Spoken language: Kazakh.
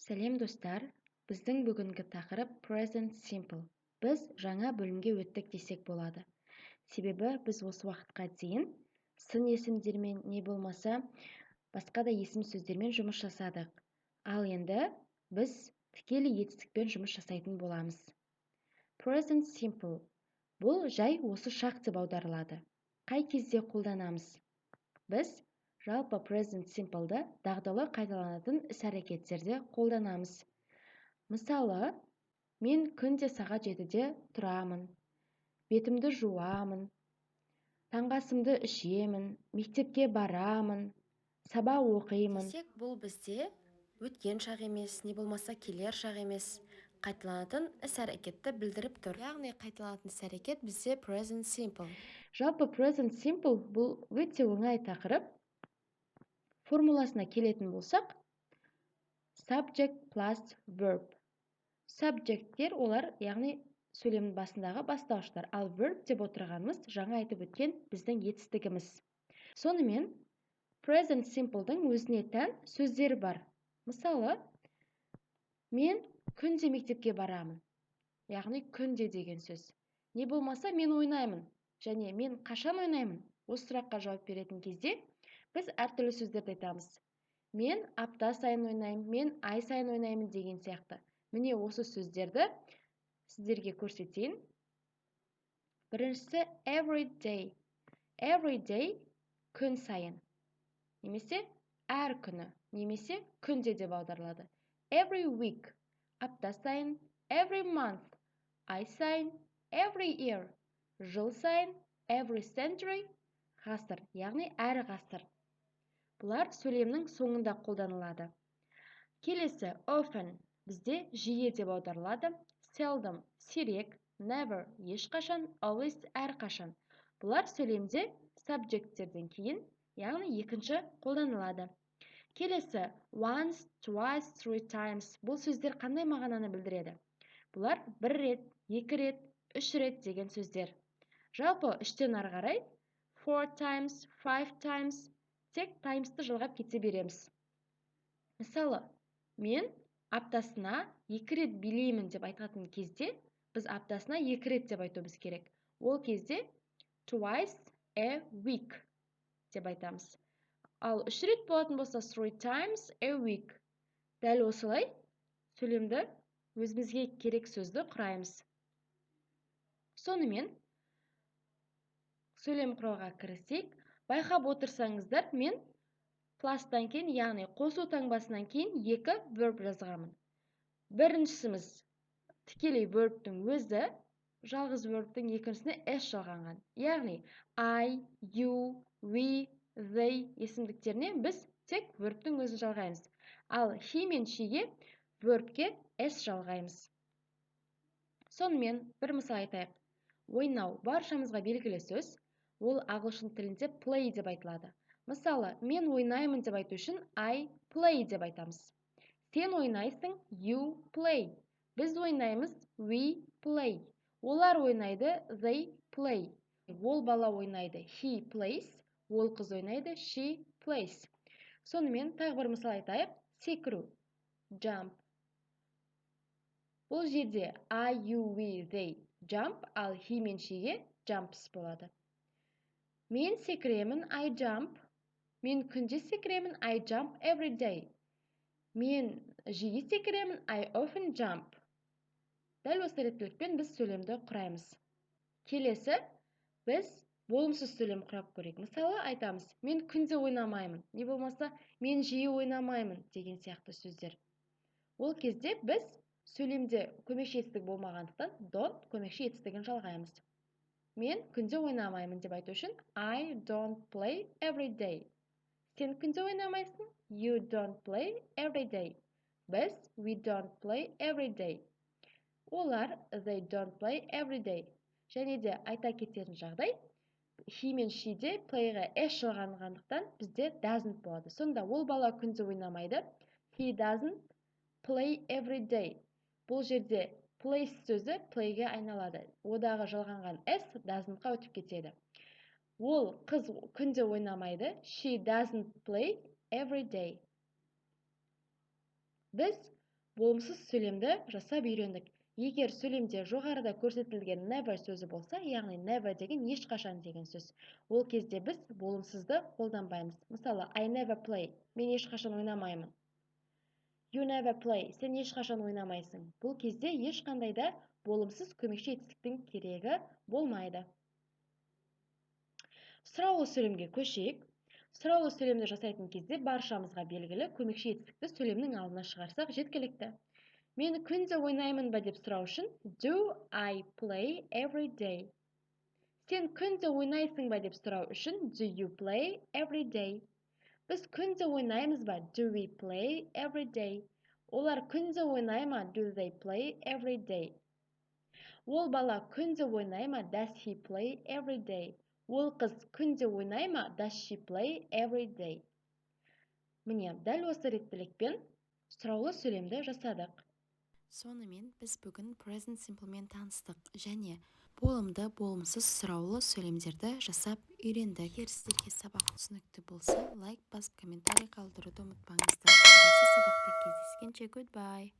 Сәлем достар, біздің бүгінгі тақырып Present Simple. Біз жаңа бөлімге өттік десек болады. Себебі біз осы уақытқа дейін сын есімдермен не болмаса басқа да есім сөздермен жұмыс жасадық. Ал енді біз тікелей етістікпен жұмыс жасайтын боламыз. Present Simple. Бұл жай осы шақ деп аударылады. Қай кезде қолданамыз? Біз жалпы Present Simple'ды дағдылы қайталанатын іс-әрекеттерде қолданамыз. Мысалы, мен күнде сағат 7-де тұрамын, бетімді жуамын, таңғы ішемін, мектепке барамын, сабақ оқимын. Десек, бұл бізде өткен шақ емес, не болмаса келер шақ емес, қайталанатын іс-әрекетті білдіріп тұр. Яғни қайталанатын іс-әрекет бізде present simple. Жалпы Present Simple бұл өте оңай тақырып. Формуласына келетін болсақ, subject plus verb. Subjecттер олар, яғни сөйлемнің басындағы бастауыштар, ал verb деп отырғанымыз жаңа айтып өткен біздің етістігіміз. Сонымен, Present Simple'дың өзіне тән сөздері бар. Мысалы, мен күнде мектепке барамын. Яғни күнде деген сөз. Не болмаса мен ойнаймын. Және мен қашан ойнаймын? Осы сұраққа жауап беретін кезде біз әртүрлі сөздерді айтамыз. Мен апта сайын ойнаймын, мен ай сайын ойнаймын деген сияқты. Міне осы сөздерді сіздерге көрсетейін. Біріншісі every day. Every day күн сайын. Немесе әр күні, немесе күнде деп аударылады. Every week апта сайын, every month ай сайын, every year жыл сайын, every century ғасыр, яғни әр ғасыр. Бұлар сөйлемнің соңында қолданылады. Келесі often бізде жиі деп аударылады. Seldom сирек, never ешқашан, always әрқашан. Бұлар сөйлемде subjectтерден кейін, яғни екінші қолданылады. Келесі once, twice, three times. Бұл сөздер қандай мағынаны білдіреді? Бұлар бір рет, екі рет, үш рет деген сөздер. Жалпы үштен ары қарай four times, five times тек times'ты жалғап кете береміз. Мысалы, мен аптасына 2 рет билеймін деп айтатын кезде, біз аптасына 2 рет деп айтуымыз керек. Ол кезде twice a week деп айтамыз. Ал 3 рет болатын болса three times a week. Дәл осылай сөйлемді өзімізге керек сөзді құраймыз. Сонымен, сөйлем құруға кірісейік. Байқап отырсаңыздар, мен пластан кейін, яғни қосу таңбасынан кейін екі verb жазғамын. Біріншісіміз тікелей verb-тің өзі, жалғыз verb-тің екіншісіне s жалғанған. Яғни I, you, we, they есімдіктеріне біз тек verb-тің өзін жалғаймыз. Ал he мен she-ге verb-ке s жалғаймыз. Сонымен бір мысал айтайық. Ойнау баршамызға белгілі сөз. Ол ағылшын тілінде play деп айтылады. Мысалы, мен ойнаймын деп айту үшін I play деп айтамыз. Сен ойнайсың, you play. Біз ойнаймыз, we play. Олар ойнайды, they play. Ол бала ойнайды, he plays. Ол қыз ойнайды, she plays. Сонымен тағы бір мысал айтайық. Секіру, jump. Бұл жерде I, you, we, they jump, ал he мен she-ге jumps болады. Мен секіремін, I jump. Мен күнде секіремін, I jump every day. Мен жиі секіремін, I often jump. Дәл осы реттілікпен біз сөйлемді құраймыз. Келесі, біз болымсыз сөйлем құрап көрейік. Мысалы, айтамыз, мен күнде ойнамаймын. Не болмаса, мен жиі ойнамаймын деген сияқты сөздер. Ол кезде біз сөйлемде көмекші етістік болмағандықтан don't көмекші етістігін жалғаймыз. Мен күнде ойнамаймын деп айту үшін I don't play every day. Сен күнде ойнамайсың? You don't play every day. Біз we don't play every day. Олар they don't play every day. Және де айта кететін жағдай, he мен she-де play-ға s жалғанғандықтан бізде doesn't болады. Сонда ол бала күнде ойнамайды. He doesn't play every day. Бұл жерде play сөзі play-ге айналады. Одағы жалғанған s doesn't-қа өтіп кетеді. Ол қыз күнде ойнамайды. She doesn't play every day. Біз болымсыз сөйлемді жасап үйрендік. Егер сөйлемде жоғарыда көрсетілген never сөзі болса, яғни never деген ешқашан деген сөз. Ол кезде біз болымсызды қолданбаймыз. Мысалы, I never play. Мен ешқашан ойнамаймын. You never play. Сен ешқашан ойнамайсың. Бұл кезде ешқандай да болымсыз көмекші етістіктің керегі болмайды. Сұраулы сөйлемге көшейік. Сұраулы сөйлемді жасайтын кезде баршамызға белгілі көмекші етістікті сөйлемнің алдына шығарсақ жеткілікті. Мен күнде ойнаймын ба деп сұрау үшін do I play every day? Сен күнде ойнайсың ба деп сұрау үшін do you play every day? Біз күнде ойнаймыз ба? Do we play every day? Олар күнде ойнай ма? Do they play every day? Ол бала күнде ойнай ма? Does he play every day? Ол қыз күнде ойнай ма? Does she play every day? Міне, дәл осы реттілікпен сұраулы сөйлемді жасадық. Сонымен біз бүгін present simpleмен таныстық және болымды болымсыз сұраулы сөйлемдерді жасап үйрендік. Егер сіздерге сабақ түсінікті болса, лайк басып комментарий қалдыруды ұмытпаңыздар. Келесі сабақта кездескенше goodbye.